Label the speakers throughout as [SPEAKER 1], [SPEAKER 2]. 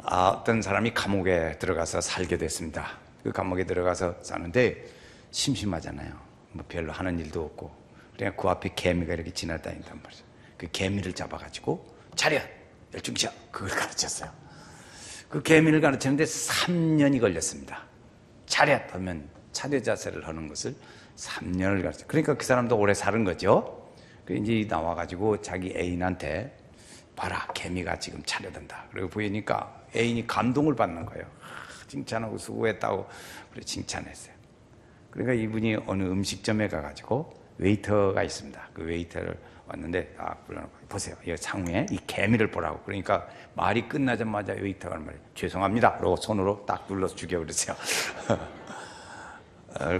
[SPEAKER 1] 어떤 사람이 감옥에 들어가서 살게 됐습니다. 그 감옥에 들어가서 사는데 심심하잖아요. 뭐 별로 하는 일도 없고. 그러니까 그 앞에 개미가 이렇게 지나다닌단 말이죠. 그 개미를 잡아가지고 차렷! 열중시켜! 그걸 가르쳤어요. 그 개미를 가르치는데 3년이 걸렸습니다. 차렷! 하면 차렷 자세를 하는 것을 3년을 가르쳤어요. 그러니까 그 사람도 오래 사는 거죠. 이제 나와가지고 자기 애인한테 봐라, 개미가 지금 차려든다. 그리고 보이니까 애인이 감동을 받는 거예요. 칭찬하고 수고했다고 그래 칭찬했어요. 그러니까 이분이 어느 음식점에 가가지고 웨이터가 있습니다. 그 웨이터를 왔는데 불러놓고 보세요. 이 상우에 이 개미를 보라고. 그러니까 말이 끝나자마자 웨이터가 하는 말이에요. 죄송합니다. 그러고 손으로 딱 눌러서 죽여 그랬어요.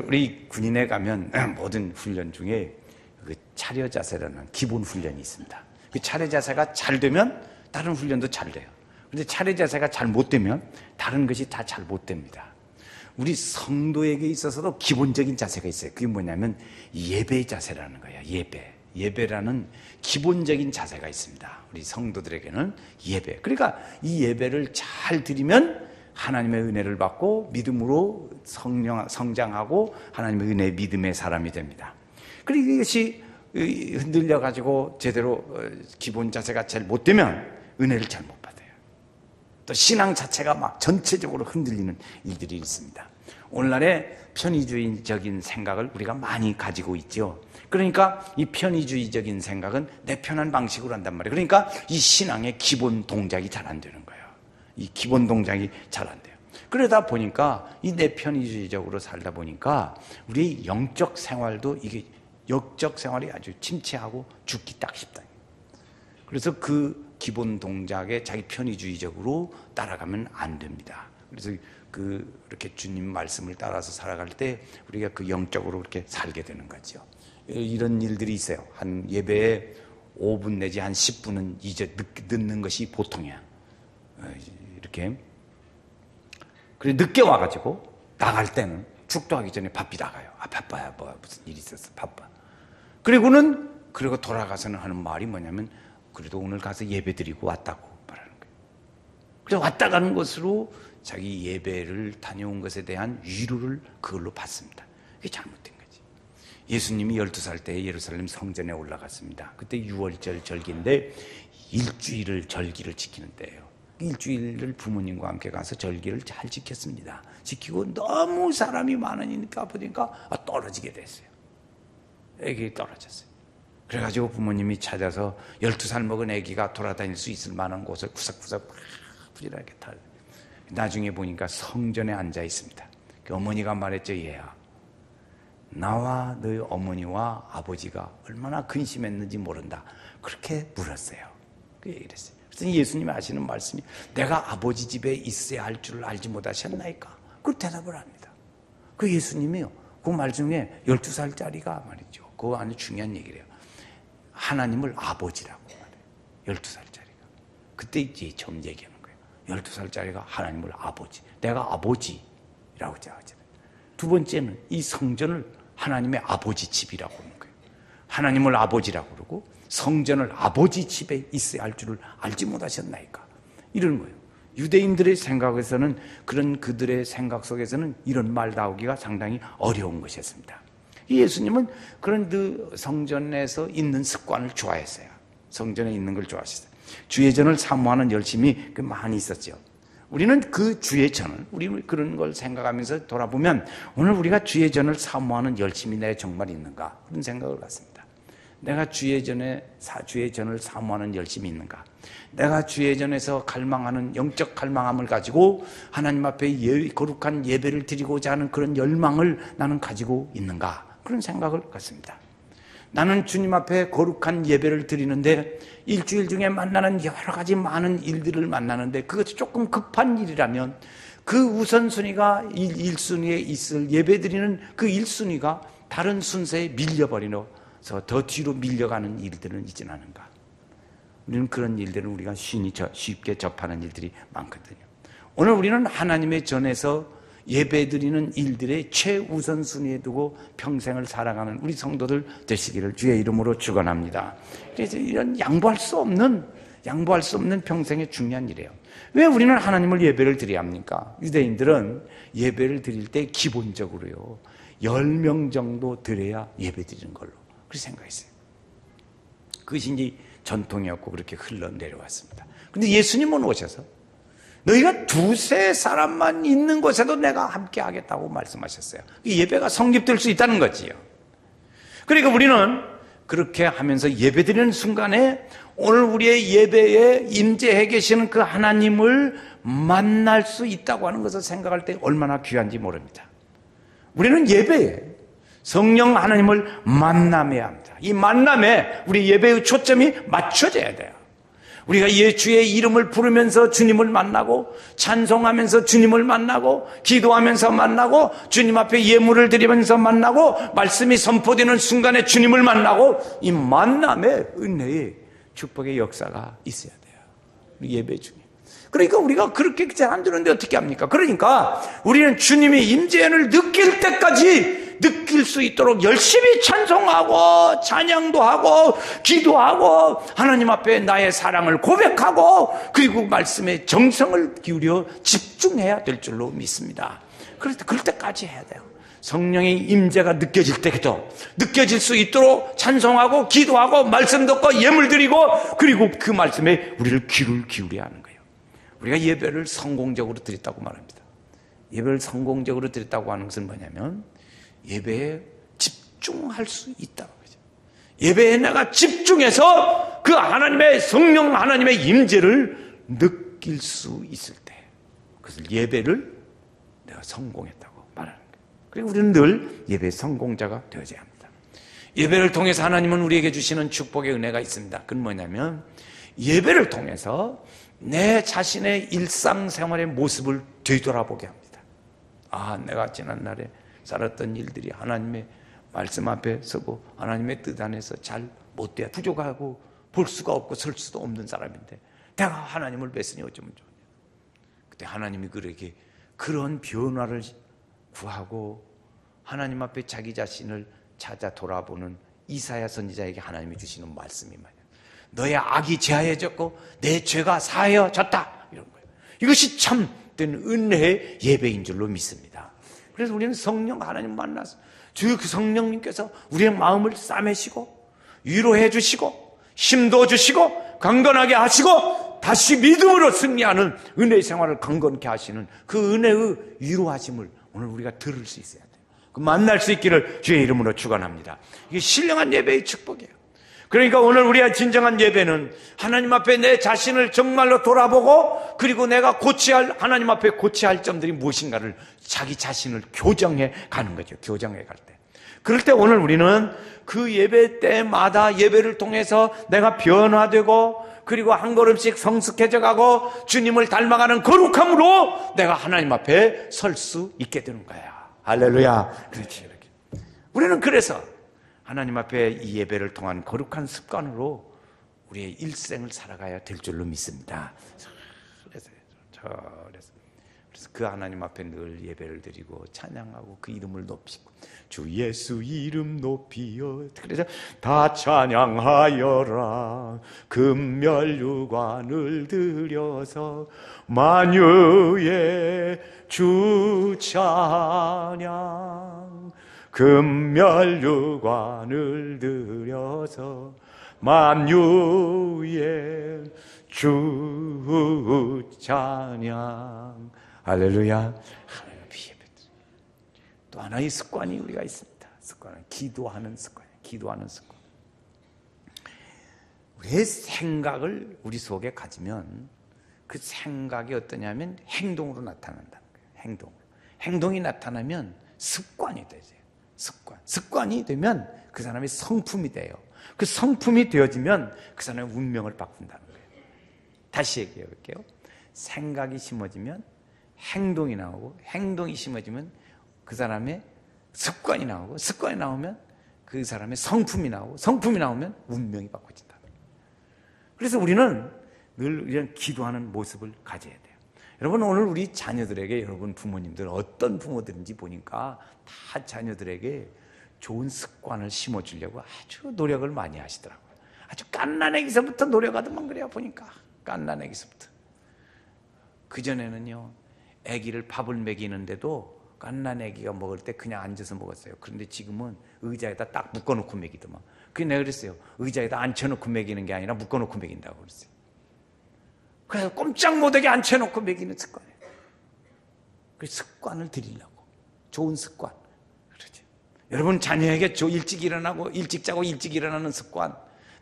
[SPEAKER 1] 우리 군인에 가면 모든 훈련 중에 그 차려 자세라는 기본 훈련이 있습니다. 그 차례 자세가 잘 되면 다른 훈련도 잘 돼요. 그런데 차례 자세가 잘 못 되면 다른 것이 다 잘 못 됩니다. 우리 성도에게 있어서도 기본적인 자세가 있어요. 그게 뭐냐면 예배 자세라는 거예요. 예배라는 기본적인 자세가 있습니다. 우리 성도들에게는 예배. 그러니까 이 예배를 잘 드리면 하나님의 은혜를 받고 믿음으로 성장하고 하나님의 은혜의 믿음의 사람이 됩니다. 그리고 이것이 흔들려가지고 제대로 기본 자세가 잘 못 되면 은혜를 잘 못 받아요. 또 신앙 자체가 막 전체적으로 흔들리는 일들이 있습니다. 오늘날의 편의주의적인 생각을 우리가 많이 가지고 있죠. 그러니까 이 편의주의적인 생각은 내 편한 방식으로 한단 말이에요. 그러니까 이 신앙의 기본 동작이 잘 안 되는 거예요. 이 기본 동작이 잘 안 돼요. 그러다 보니까 이 내 편의주의적으로 살다 보니까 우리 영적 생활도 이게 영적 생활이 아주 침체하고 죽기 딱 쉽다. 그래서 그 기본 동작에 자기 편의주의적으로 따라가면 안 됩니다. 그래서 이렇게 주님 말씀을 따라서 살아갈 때 우리가 그 영적으로 그렇게 살게 되는 거죠. 이런 일들이 있어요. 한 예배에 5분 내지 한 10분은 늦는 것이 보통이야. 이렇게. 그래 늦게 와가지고 나갈 때는 축도하기 전에 바삐 나가요. 바빠요. 무슨 일이 있었어. 바빠. 그리고 돌아가서는 하는 말이 뭐냐면 그래도 오늘 가서 예배 드리고 왔다고 말하는 거예요. 그래서 왔다 가는 것으로 자기 예배를 다녀온 것에 대한 위로를 그걸로 받습니다. 그게 잘못된 거지. 예수님이 12살 때 예루살렘 성전에 올라갔습니다. 그때 6월절 절기인데 일주일을 절기를 지키는 때예요. 일주일을 부모님과 함께 가서 절기를 잘 지켰습니다. 지키고 너무 사람이 많으니까 보니까 떨어지게 됐어요. 애기 떨어졌어요. 그래가지고 부모님이 찾아서 12살 먹은 애기가 돌아다닐 수 있을 만한 곳을 구석구석 부지런하게 털. 나중에 보니까 성전에 앉아 있습니다. 그 어머니가 말했죠. 얘야, 나와 너희 어머니와 아버지가 얼마나 근심했는지 모른다. 그렇게 물었어요. 그 얘기를 했어요. 그래서 예수님이 하시는 말씀이 내가 아버지 집에 있어야 할 줄 알지 못하셨나이까? 그 대답을 합니다. 그 예수님이요. 그 말 중에 12살짜리가 말이죠. 그 안에 중요한 얘기를 해요. 하나님을 아버지라고 말해요. 12살짜리가. 그때 이제 처음 얘기하는 거예요. 12살짜리가 하나님을 아버지. 내가 아버지라고 하잖아요. 두 번째는 이 성전을 하나님의 아버지 집이라고 하는 거예요. 하나님을 아버지라고 그러고 성전을 아버지 집에 있어야 할 줄을 알지 못하셨나이까? 이러는 거예요. 유대인들의 생각에서는 그런 그들의 생각 속에서는 이런 말 나오기가 상당히 어려운 것이었습니다. 예수님은 그런 그 성전에서 있는 습관을 좋아했어요. 성전에 있는 걸 좋아하셨어요. 주의 전을 사모하는 열심이 많이 있었죠. 우리는 그 주의 전을, 우리 그런 걸 생각하면서 돌아보면 오늘 우리가 주의 전을 사모하는 열심이 내가 정말 있는가? 그런 생각을 갖습니다. 내가 주의 전을 사모하는 열심이 있는가? 내가 주의 전에서 갈망하는 영적 갈망함을 가지고 하나님 앞에 거룩한 예배를 드리고자 하는 그런 열망을 나는 가지고 있는가? 그런 생각을 갖습니다. 나는 주님 앞에 거룩한 예배를 드리는데 일주일 중에 만나는 여러 가지 많은 일들을 만나는데 그것이 조금 급한 일이라면 그 우선순위가 1순위에 있을 예배 드리는 그 1순위가 다른 순서에 밀려버리서 더 뒤로 밀려가는 일들은 있지는 않은가? 우리는 그런 일들은 우리가 쉽게 접하는 일들이 많거든요. 오늘 우리는 하나님의 전에서 예배드리는 일들의 최우선순위에 두고 평생을 살아가는 우리 성도들 되시기를 주의 이름으로 축원합니다. 그래서 이런 양보할 수 없는 평생의 중요한 일이에요. 왜 우리는 하나님을 예배를 드려야 합니까? 유대인들은 예배를 드릴 때 기본적으로요 10명 정도 드려야 예배 드리는 걸로 그렇게 생각했어요. 그것이 이제 전통이었고 그렇게 흘러내려왔습니다. 그런데 예수님은 오셔서 너희가 두세 사람만 있는 곳에도 내가 함께 하겠다고 말씀하셨어요. 예배가 성립될 수 있다는 거지요. 그러니까 우리는 그렇게 하면서 예배드리는 순간에 오늘 우리의 예배에 임재해 계시는 그 하나님을 만날 수 있다고 하는 것을 생각할 때 얼마나 귀한지 모릅니다. 우리는 예배에 성령 하나님을 만남해야 합니다. 이 만남에 우리 예배의 초점이 맞춰져야 돼요. 우리가 예수의 이름을 부르면서 주님을 만나고 찬송하면서 주님을 만나고 기도하면서 만나고 주님 앞에 예물을 드리면서 만나고 말씀이 선포되는 순간에 주님을 만나고 이 만남에 은혜의 축복의 역사가 있어야 돼요. 우리 예배 중에. 그러니까 우리가 그렇게 잘 안 되는데 어떻게 합니까? 그러니까 우리는 주님의 임재를 느낄 때까지 느낄 수 있도록 열심히 찬송하고 찬양도 하고 기도하고 하나님 앞에 나의 사랑을 고백하고 그리고 말씀에 정성을 기울여 집중해야 될 줄로 믿습니다. 그럴 때까지 해야 돼요. 성령의 임재가 느껴질 때도 느껴질 수 있도록 찬송하고 기도하고 말씀 듣고 예물 드리고 그리고 그 말씀에 우리를 귀를 기울여야 하는 거예요. 우리가 예배를 성공적으로 드렸다고 말합니다. 예배를 성공적으로 드렸다고 하는 것은 뭐냐면 예배에 집중할 수 있다는 거죠. 예배에 내가 집중해서 그 하나님의 성령 하나님의 임재를 느낄 수 있을 때 그것을 예배를 내가 성공했다고 말하는 거예요. 그리고 우리는 늘 예배의 성공자가 되어야 합니다. 예배를 통해서 하나님은 우리에게 주시는 축복의 은혜가 있습니다. 그건 뭐냐면 예배를 통해서 내 자신의 일상생활의 모습을 되돌아보게 합니다. 아, 내가 지난날에 살았던 일들이 하나님의 말씀 앞에 서고 하나님의 뜻 안에서 잘 못돼 부족하고 볼 수가 없고 설 수도 없는 사람인데 내가 하나님을 뵀으니 어쩌면 좋냐. 그때 하나님이 그에게 그런 변화를 구하고 하나님 앞에 자기 자신을 찾아 돌아보는 이사야 선지자에게 하나님이 주시는 말씀이 말이야. 너의 악이 제하여졌고 내 죄가 사하여졌다. 이런 거예요. 이것이 참된 은혜의 예배인 줄로 믿습니다. 그래서 우리는 성령 하나님 만나서 주 그 성령님께서 우리의 마음을 싸매시고 위로해 주시고 힘도 주시고 강건하게 하시고 다시 믿음으로 승리하는 은혜의 생활을 강건케 하시는 그 은혜의 위로하심을 오늘 우리가 들을 수 있어야 돼요. 그 만날 수 있기를 주의 이름으로 축원합니다. 이게 신령한 예배의 축복이에요. 그러니까 오늘 우리가 진정한 예배는 하나님 앞에 내 자신을 정말로 돌아보고 그리고 내가 고쳐야 할 하나님 앞에 고쳐야 할 점들이 무엇인가를 자기 자신을 교정해 가는 거죠. 교정해 갈 때. 그럴 때 오늘 우리는 그 예배 때마다 예배를 통해서 내가 변화되고 그리고 한 걸음씩 성숙해져 가고 주님을 닮아가는 거룩함으로 내가 하나님 앞에 설 수 있게 되는 거야. 할렐루야. 그렇지. 이렇게. 우리는 그래서 하나님 앞에 이 예배를 통한 거룩한 습관으로 우리의 일생을 살아가야 될 줄로 믿습니다. 그래서 그 하나님 앞에 늘 예배를 드리고 찬양하고 그 이름을 높이고 주 예수 이름 높이어 그래서 다 찬양하여라 금멸유관을 들여서 만유의 주 찬양 금멸유관을 들여서 만유의 주 찬양 할렐루야. 또 하나의 습관이 우리가 있습니다. 습관은 기도하는 습관이에요. 기도하는 습관. 우리의 생각을 우리 속에 가지면 그 생각이 어떠냐면 행동으로 나타난다는 거예요. 행동으로. 행동이 나타나면 습관이 되죠. 습관이 되면 그 사람이 성품이 돼요. 그 성품이 되어지면 그 사람의 운명을 바꾼다는 거예요. 다시 얘기해 볼게요. 생각이 심어지면 행동이 나오고 행동이 심어지면 그 사람의 습관이 나오고 습관이 나오면 그 사람의 성품이 나오고 성품이 나오면 운명이 바꿔진다. 그래서 우리는 늘 이런 기도하는 모습을 가져야 돼요. 여러분 오늘 우리 자녀들에게 여러분 부모님들 어떤 부모들인지 보니까 다 자녀들에게 좋은 습관을 심어주려고 아주 노력을 많이 하시더라고요. 아주 갓난아기서부터 노력하더만 그래요. 보니까 갓난아기서부터 그전에는요, 아기를 밥을 먹이는데도 갓난 아기가 먹을 때 그냥 앉아서 먹었어요. 그런데 지금은 의자에다 딱 묶어놓고 먹이더만. 그게 내가 그랬어요. 의자에다 앉혀놓고 먹이는 게 아니라 묶어놓고 먹인다고 그랬어요. 그래서 꼼짝 못하게 앉혀놓고 먹이는 습관이에요. 그 습관을 들이려고. 좋은 습관. 그러죠. 여러분 자녀에게 일찍 일어나고 일찍 자고 일찍 일어나는 습관,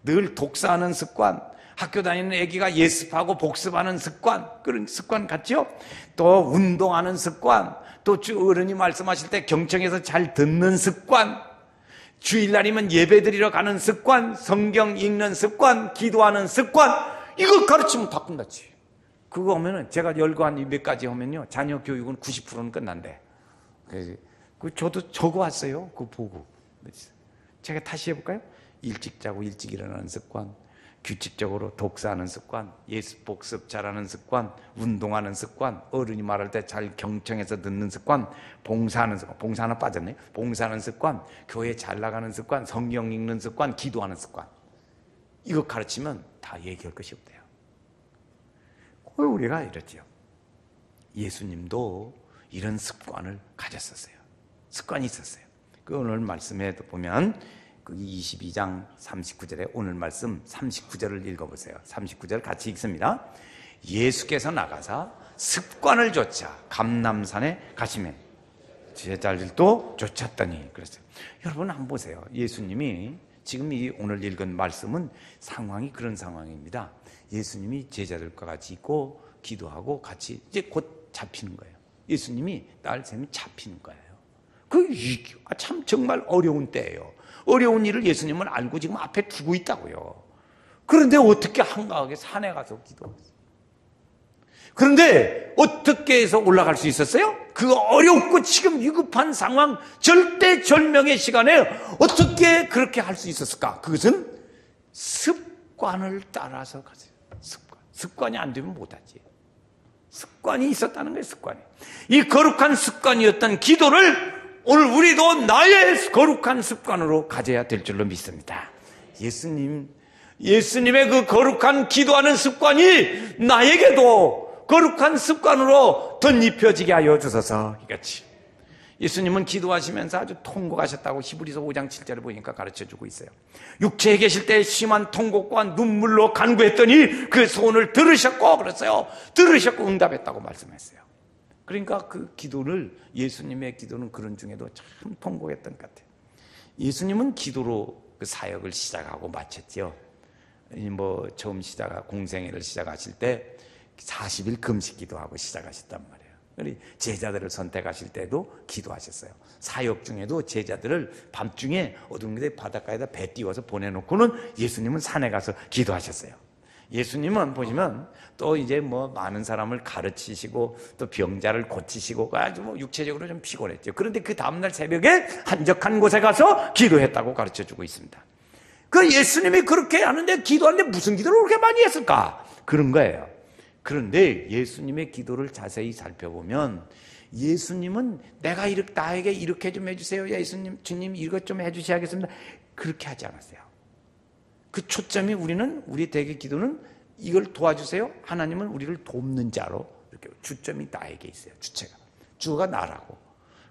[SPEAKER 1] 늘 독서하는 습관, 학교 다니는 아기가 예습하고 복습하는 습관, 그런 습관 같죠? 또 운동하는 습관, 또 어른이 말씀하실 때 경청해서 잘 듣는 습관, 주일날이면 예배드리러 가는 습관, 성경 읽는 습관, 기도하는 습관, 이거 가르치면 다 끝났지. 그거 하면은 제가 열거 한 몇 가지 하면요, 자녀 교육은 90%는 끝난대. 그래서 저도 적어왔어요. 그거 보고. 제가 다시 해볼까요? 일찍 자고 일찍 일어나는 습관, 규칙적으로 독서하는 습관, 예습 복습 잘하는 습관, 운동하는 습관, 어른이 말할 때 잘 경청해서 듣는 습관, 봉사하는 습관, 봉사 하나 빠졌네. 봉사하는 습관, 교회 잘 나가는 습관, 성경 읽는 습관, 기도하는 습관. 이거 가르치면 다 얘기할 것이 없대요. 우리가 이랬죠. 예수님도 이런 습관을 가졌었어요. 습관이 있었어요. 그 오늘 말씀에 보면 그 22장 39절에 오늘 말씀 39절을 읽어보세요. 39절 같이 읽습니다. 예수께서 나가사 습관을 쫓아 감람산에 가시매 제자들도 쫓았더니 그랬어요. 여러분 한번 보세요. 예수님이 지금 이 오늘 읽은 말씀은 상황이 그런 상황입니다. 예수님이 제자들과 같이 있고 기도하고 같이 이제 곧 잡히는 거예요. 예수님이 딸 셈이 잡히는 거예요. 참 정말 어려운 때예요. 어려운 일을 예수님은 알고 지금 앞에 두고 있다고요. 그런데 어떻게 한가하게 산에 가서 기도했어요? 그런데 어떻게 해서 올라갈 수 있었어요? 그 어렵고 지금 위급한 상황, 절대절명의 시간에 어떻게 그렇게 할 수 있었을까? 그것은 습관을 따라서 가세요. 습관이 안 되면 못하지. 습관이 있었다는 거예요. 습관이. 이 거룩한 습관이었던 기도를 오늘 우리도 나의 거룩한 습관으로 가져야 될 줄로 믿습니다. 예수님의 그 거룩한 기도하는 습관이 나에게도 거룩한 습관으로 덧입혀지게 하여 주소서. 이같이 예수님은 기도하시면서 아주 통곡하셨다고 히브리서 5장 7절을 보니까 가르쳐주고 있어요. 육체에 계실 때 심한 통곡과 눈물로 간구했더니 그 소원을 들으셨고 그랬어요. 들으셨고 응답했다고 말씀했어요. 그러니까 그 기도를, 예수님의 기도는 그런 중에도 참 통곡했던 것 같아요. 예수님은 기도로 그 사역을 시작하고 마쳤죠. 처음 공생애를 시작하실 때 40일 금식 기도하고 시작하셨단 말이에요. 제자들을 선택하실 때도 기도하셨어요. 사역 중에도 제자들을 밤중에 어두운 데 바닷가에다 배 띄워서 보내놓고는 예수님은 산에 가서 기도하셨어요. 예수님은 보시면 또 이제 많은 사람을 가르치시고 또 병자를 고치시고 아주 육체적으로 좀 피곤했죠. 그런데 그 다음날 새벽에 한적한 곳에 가서 기도했다고 가르쳐주고 있습니다. 그 예수님이 그렇게 하는데 기도하는데 무슨 기도를 그렇게 많이 했을까? 그런 거예요. 그런데 예수님의 기도를 자세히 살펴보면 예수님은 내가 나에게 이렇게 좀 해주세요. 예수님, 주님 이것 좀 해주셔야겠습니다. 그렇게 하지 않았어요. 그 초점이 우리 대개 기도는 이걸 도와주세요. 하나님은 우리를 돕는 자로 이렇게 주점이 나에게 있어요. 주어가 나라고.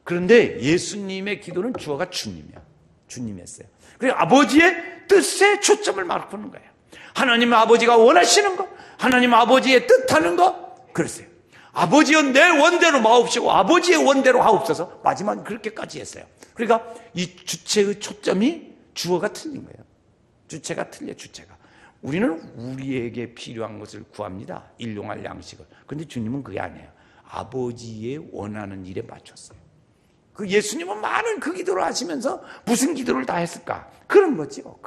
[SPEAKER 1] 그런데 예수님의 기도는 주어가 주님이야. 주님이었어요. 그래서 아버지의 뜻에 초점을 맞추는 거예요. 하나님 아버지가 원하시는 것, 하나님 아버지의 뜻하는 것, 그랬어요. 아버지여 내 원대로 마옵시고 아버지의 원대로 하옵소서. 마지막 그렇게까지 했어요. 그러니까 이 주체의 초점이 주어가 틀린 거예요. 주체가 틀려. 주체가. 우리는 우리에게 필요한 것을 구합니다. 일용할 양식을. 그런데 주님은 그게 아니에요. 아버지의 원하는 일에 맞췄어요. 그 예수님은 많은 그 기도를 하시면서 무슨 기도를 다 했을까? 그런 거죠.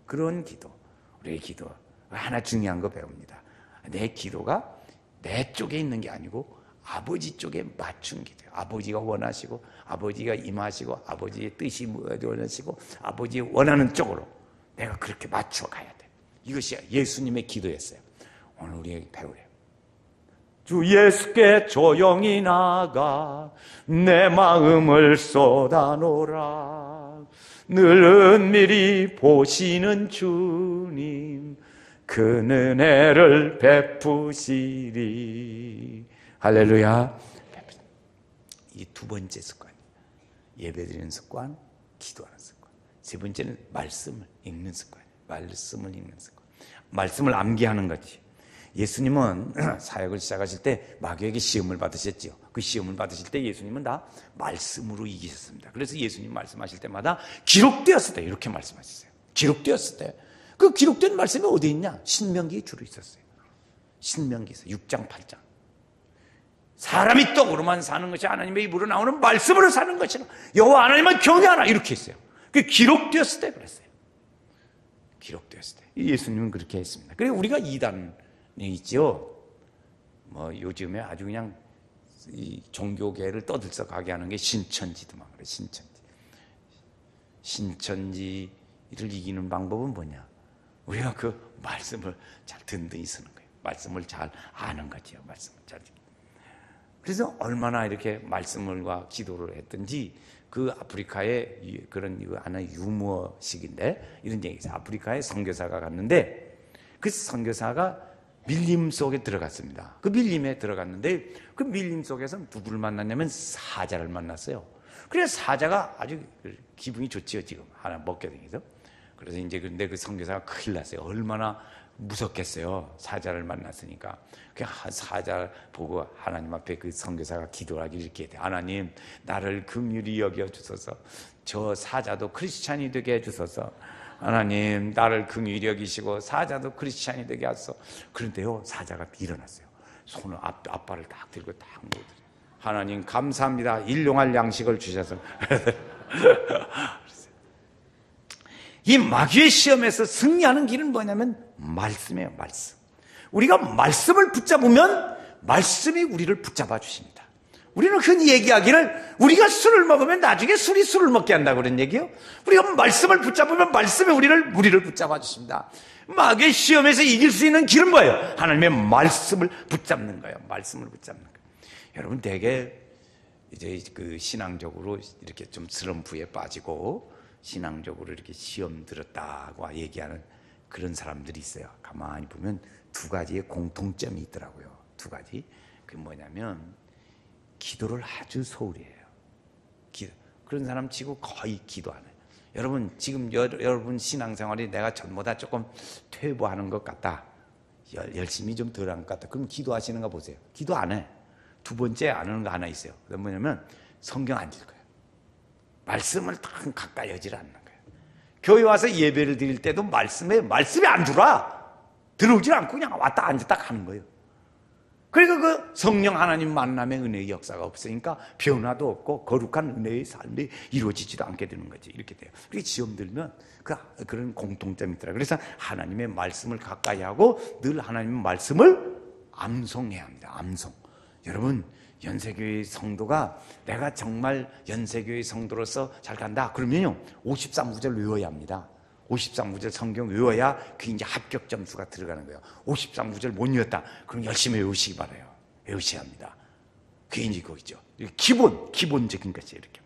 [SPEAKER 1] 그런 기도. 우리의 기도. 하나 중요한 거 배웁니다. 내 기도가 내 쪽에 있는 게 아니고 아버지 쪽에 맞춘 기도예요. 아버지가 원하시고 아버지가 임하시고 아버지의 뜻이 원하시고 아버지의 원하는 쪽으로 내가 그렇게 맞춰 가야 돼. 이것이 예수님의 기도였어요. 오늘 우리에게 배우래요. 주 예수께 조용히 나가 내 마음을 쏟아놓으라. 늘 은밀히 보시는 주님 그 은혜를 베푸시리. 할렐루야. 이 두 번째 습관이에요. 예배드리는 습관, 기도하는 습관. 세 번째는 말씀을 읽는 습관이에요. 말씀을 읽는 습관. 말씀을 암기하는 거지. 예수님은 사역을 시작하실 때 마귀에게 시험을 받으셨죠. 그 시험을 받으실 때 예수님은 다 말씀으로 이기셨습니다. 그래서 예수님 말씀하실 때마다 기록되었을 때 이렇게 말씀하셨어요. 기록되었을 때. 그 기록된 말씀이 어디 있냐? 신명기에 주로 있었어요. 신명기에서 6장 8장. 사람이 떡으로만 사는 것이 하나님의 입으로 나오는 말씀으로 사는 것이라. 여호와 하나님은 경외하라. 이렇게 했어요. 그 기록되었을 때 그랬어요. 기록되었을 때. 예수님은 그렇게 했습니다. 그리고 우리가 이단이 있죠. 뭐 요즘에 아주 그냥 이 종교계를 떠들썩하게 하는 게 신천지도 막 그래. 신천지를 이기는 방법은 뭐냐? 우리가 그 말씀을 잘 든든히 쓰는 거예요. 말씀을 잘 아는 거지요. 말씀을 잘. 그래서 얼마나 이렇게 말씀을과 기도를 했든지 그 아프리카의 그런 이거 하나의 유머식인데 이런 얘기 있어요. 아프리카에 선교사가 갔는데 그 선교사가 밀림 속에 들어갔습니다. 그 밀림에 들어갔는데 그 밀림 속에서 누구를 만났냐면 사자를 만났어요. 그래서 사자가 아주 기분이 좋지요. 지금 하나 먹게 되기서. 그래서 이제 근데 그 선교사가 큰일 났어요. 얼마나 무섭겠어요. 사자를 만났으니까. 그 사자 보고 하나님 앞에 그 선교사가 기도하기 이렇게 돼. 하나님, 나를 긍휼히 여겨 주소서. 저 사자도 크리스찬이 되게 해 주소서. 하나님, 나를 긍휼히 여기시고 사자도 크리스찬이 되게 하소서. 그런데요, 사자가 일어났어요. 손을 앞발을 딱 들고 딱 모으더래요. 하나님 감사합니다. 일용할 양식을 주셔서. 이 마귀의 시험에서 승리하는 길은 뭐냐면 말씀이에요. 말씀. 우리가 말씀을 붙잡으면 말씀이 우리를 붙잡아 주십니다. 우리는 흔히 얘기하기를 우리가 술을 먹으면 나중에 술이 술을 먹게 한다고 그런 얘기요. 우리가 말씀을 붙잡으면 말씀이 우리를 붙잡아 주십니다. 마귀의 시험에서 이길 수 있는 길은 뭐예요? 하나님의 말씀을 붙잡는 거예요. 말씀을 붙잡는 거예요. 여러분 되게 이제 그 신앙적으로 이렇게 좀 슬럼프에 빠지고 신앙적으로 이렇게 시험 들었다고 얘기하는 그런 사람들이 있어요. 가만히 보면 두 가지의 공통점이 있더라고요. 두 가지. 그게 뭐냐면 기도를 아주 소홀히 해요. 그런 사람 치고 거의 기도 안 해요. 여러분 지금 여러분 신앙생활이 내가 전보다 조금 퇴보하는 것 같다. 열심히 좀 덜 한 것 같다. 그럼 기도하시는 거 보세요. 기도 안 해. 두 번째 안 하는 거 하나 있어요. 그게 뭐냐면 성경 안 읽어요. 말씀을 딱 가까이 하지 않는 거예요. 교회 와서 예배를 드릴 때도 말씀이 안 들어오질 않고 그냥 왔다 앉았다 가는 거예요. 그러니까 그 성령 하나님 만남의 은혜의 역사가 없으니까 변화도 없고 거룩한 은혜의 삶이 이루어지지도 않게 되는 거지. 이렇게 돼요. 그렇게 시험 들면 그런 공통점이 있더라고요. 그래서 하나님의 말씀을 가까이 하고 늘 하나님의 말씀을 암송해야 합니다. 암송. 여러분 연세교회 성도가 내가 정말 연세교회 성도로서 잘 간다 그러면요 53구절 외워야 합니다. 53구절 성경 외워야 그 이제 합격 점수가 들어가는 거예요. 53구절 못 외웠다 그럼 열심히 외우시기 바라요. 외우셔야 합니다. 그게 이제 거기죠. 기본적인 것이 이렇게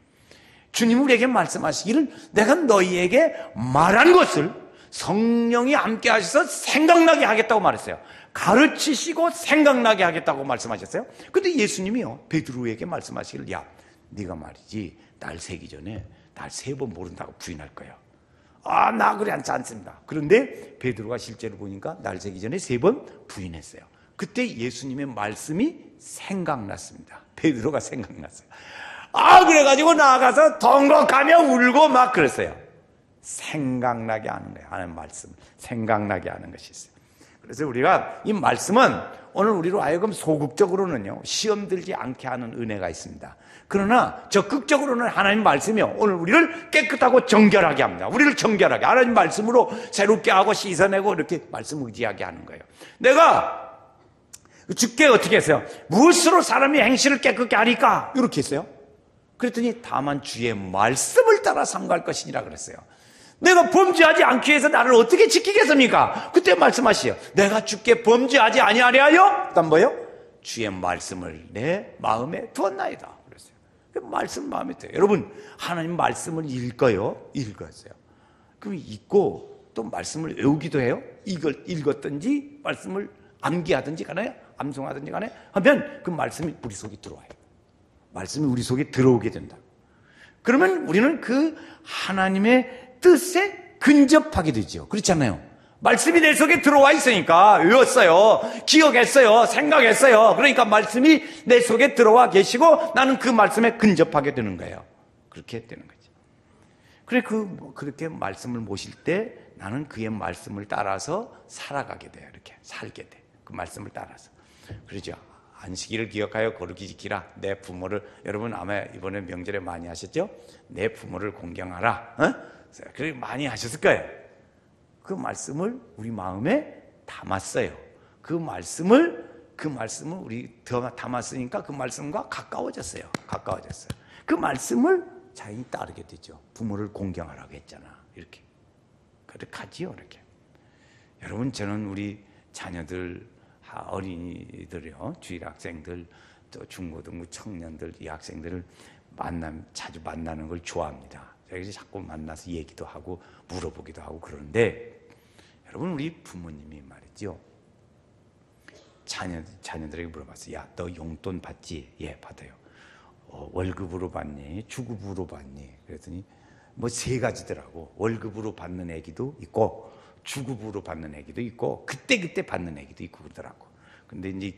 [SPEAKER 1] 주님 우리에게 말씀하시기를 내가 너희에게 말한 것을 성령이 함께 하셔서 생각나게 하겠다고 말했어요. 가르치시고 생각나게 하겠다고 말씀하셨어요. 근데 예수님이요 베드로에게 말씀하시기를 야 네가 말이지 날 세기 전에 날 3번 모른다고 부인할 거야. 나 그래 않습니다. 그런데 베드로가 실제로 보니까 날 세기 전에 3번 부인했어요. 그때 예수님의 말씀이 생각났습니다. 베드로가 생각났어요. 그래가지고 나가서 덩걱하며 울고 막 그랬어요. 생각나게 하는 거예요. 하나님 말씀 생각나게 하는 것이 있어요. 그래서 우리가 이 말씀은 오늘 우리로 하여금 소극적으로는요 시험 들지 않게 하는 은혜가 있습니다. 그러나 적극적으로는 하나님 말씀이 오늘 우리를 깨끗하고 정결하게 합니다. 우리를 정결하게 하나님 말씀으로 새롭게 하고 씻어내고 이렇게 말씀 의지하게 하는 거예요. 내가 주께 어떻게 했어요? 무엇으로 사람이 행실을 깨끗게 하니까 이렇게 했어요. 그랬더니 다만 주의 말씀을 따라 삼갈 것이니라 그랬어요. 내가 범죄하지 않기 위해서 나를 어떻게 지키겠습니까? 그때 말씀하시요. 내가 주께 범죄하지 아니하려 그다음 뭐요? 주의 말씀을 내 마음에 두었나이다 그랬어요. 그 말씀 마음에 둬요. 여러분 하나님 말씀을 읽어요. 읽었어요. 그럼 읽고 또 말씀을 외우기도 해요. 이걸 읽었든지 말씀을 암기하든지 간에 암송하든지 간에 하면 그 말씀이 우리 속에 들어와요. 말씀이 우리 속에 들어오게 된다. 그러면 우리는 그 하나님의 뜻에 근접하게 되죠. 그렇잖아요. 말씀이 내 속에 들어와 있으니까 외웠어요. 기억했어요. 생각했어요. 그러니까 말씀이 내 속에 들어와 계시고 나는 그 말씀에 근접하게 되는 거예요. 그렇게 되는 거죠. 그래, 그렇게 말씀을 모실 때 나는 그의 말씀을 따라서 살아가게 돼요. 이렇게 살게 돼. 그 말씀을 따라서. 그러죠. 안식일을 기억하여 거룩히 지키라. 내 부모를, 여러분 아마 이번에 명절에 많이 하셨죠? 내 부모를 공경하라. 그래 많이 하셨을 거예요. 그 말씀을 우리 마음에 담았어요. 그 말씀을 우리 담았으니까 그 말씀과 가까워졌어요. 그 말씀을 자연히 따르게 되죠. 부모를 공경하라고 했잖아. 이렇게. 그렇게 하지요. 이렇게. 여러분, 저는 우리 자녀들, 어린이들이요, 주일 학생들, 또 중고등부 청년들, 이 학생들을 자주 만나는 걸 좋아합니다. 그래서 자꾸 만나서 얘기도 하고 물어보기도 하고 그러는데, 여러분, 우리 부모님이 말이죠, 자녀들에게 물어봤어요. 야, 너 용돈 받지? 예, 받아요. 월급으로 받니? 주급으로 받니? 그랬더니 뭐 3가지더라고. 월급으로 받는 애기도 있고 주급으로 받는 애기도 있고 그때 받는 애기도 있고 그러더라고. 근데 이제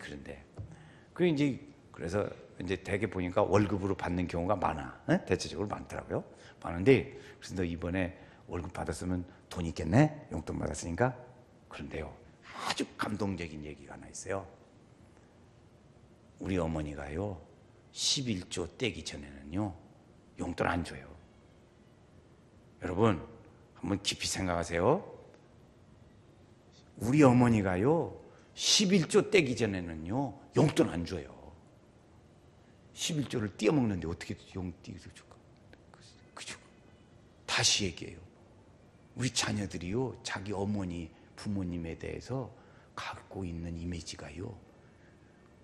[SPEAKER 1] 그래서 이제 대개 보니까 월급으로 받는 경우가 많아. 대체적으로 많더라고요. 많은데, 그래서 너 이번에 월급 받았으면 돈 있겠네? 용돈 받았으니까. 그런데요, 아주 감동적인 얘기가 하나 있어요. 우리 어머니가요, 11조 떼기 전에는요, 용돈 안 줘요. 여러분, 한번 깊이 생각하세요. 우리 어머니가요, 11조 떼기 전에는요, 용돈 안 줘요. 11조를 띄어먹는데 어떻게 용돈 줄까? 그죠? 다시 얘기해요. 우리 자녀들이요, 자기 어머니, 부모님에 대해서 갖고 있는 이미지가요,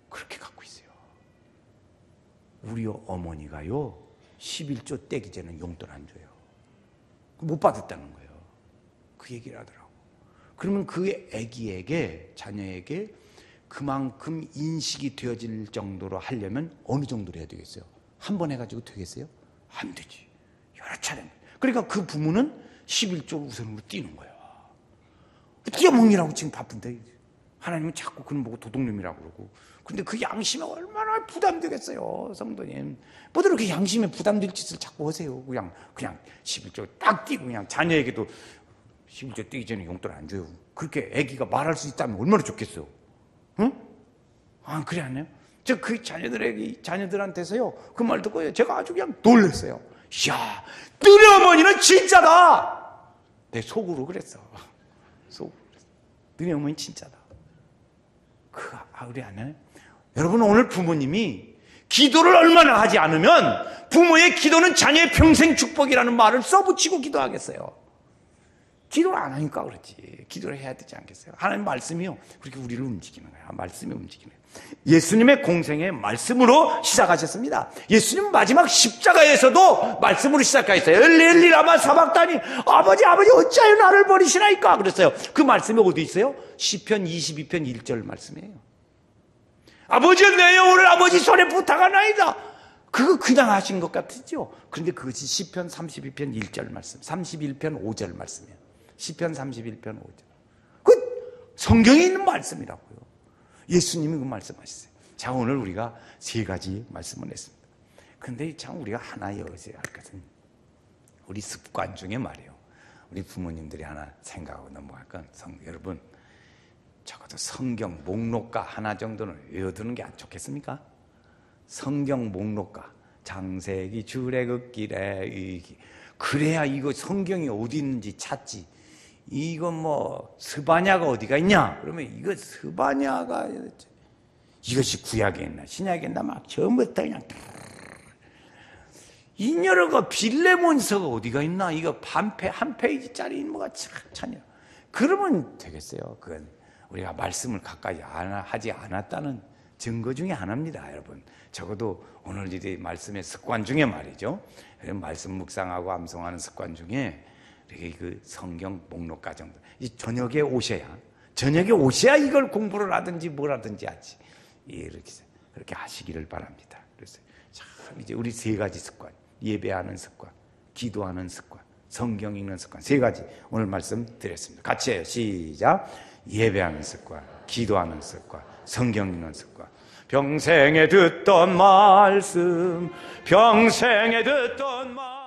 [SPEAKER 1] 그렇게 갖고 있어요. 우리 어머니가요, 11조 떼기 전에 용돈 안 줘요. 못 받았다는 거예요. 그 얘기를 하더라고. 그러면 그 애기에게, 자녀에게 그만큼 인식이 되어질 정도로 하려면 어느 정도로 해야 되겠어요? 한 번 해가지고 되겠어요? 안 되지. 여러 차례. 그러니까 그 부모는 11조를 우선으로 띄는 거야. 띄어먹느라고 지금 바쁜데 하나님은 자꾸 그런 보고 도둑놈이라고 그러고. 근데 그 양심에 얼마나 부담되겠어요, 성도님. 뭐들 그렇게 양심에 부담될 짓을 자꾸 하세요. 그냥 11조 딱 띄고 그냥 자녀에게도 11조 띄기 전에 용돈 안 줘요. 그렇게 애기가 말할 수 있다면 얼마나 좋겠어요. 응? 아, 그래 안 해요? 저 그 자녀들한테서요, 그 말 듣고 제가 아주 그냥 놀랐어요. 이야, 너네 어머니는 진짜다! 내 속으로 그랬어. 너네 어머니 진짜다. 그래 안 해요? 여러분, 오늘 부모님이 기도를 얼마나 하지 않으면 부모의 기도는 자녀의 평생 축복이라는 말을 써붙이고 기도하겠어요? 기도를 안 하니까 그렇지. 기도를 해야 되지 않겠어요? 하나님 말씀이요, 그렇게 우리를 움직이는 거야. 말씀이 움직이는 거야. 예수님의 공생의 말씀으로 시작하셨습니다. 예수님 마지막 십자가에서도 말씀으로 시작하셨어요. 엘리 라마 사박다니, 아버지 어찌하여 나를 버리시나이까 그랬어요. 그 말씀이 어디 있어요? 시편 22편 1절 말씀이에요. 아버지, 내 영혼을 아버지 손에 부탁하나이다. 그거 그냥 하신 것 같으죠? 그런데 그것이 시편 32편 1절 말씀, 31편 5절 말씀이에요. 시편 31편 5절. 그 성경에 있는 말씀이라고요. 예수님이 그 말씀하셨어요. 자, 오늘 우리가 3가지 말씀을 했습니다. 그런데 참 우리가 하나 여기서야 할 것은, 우리 습관 중에 말이에요, 우리 부모님들이 하나 생각하고 넘어갈 건, 여러분, 적어도 성경 목록가 하나 정도는 외워두는 게 안 좋겠습니까? 성경 목록가, 창세기, 출애굽길에, 그래야 이거 성경이 어디 있는지 찾지. 이거 뭐 스바냐가 어디가 있냐? 그러면 이거 스바냐가 이것이 구약에 있나 신약에 있나 막 처음부터 그냥 인여러가 빌레몬서가 어디가 있나? 이거 한 페이지짜리 뭐가 참냐? 그러면 되겠어요. 그건 우리가 말씀을 가까이 하지 않았다는 증거 중에 하나입니다, 여러분. 적어도 오늘 이 말씀의 습관 중에 말이죠. 말씀 묵상하고 암송하는 습관 중에 이렇게 그 성경 목록가 정도. 이 저녁에 오셔야, 저녁에 오셔야 이걸 공부를 하든지 뭘 하든지 하지. 이렇게 그렇게 하시기를 바랍니다. 그래서 참 이제 우리 세 가지 습관, 예배하는 습관, 기도하는 습관, 성경 읽는 습관, 세 가지 오늘 말씀드렸습니다. 같이 해요. 시작. 예배하는 습관, 기도하는 습관, 성경 읽는 습관. 평생에 듣던 말씀, 평생에 듣던 말.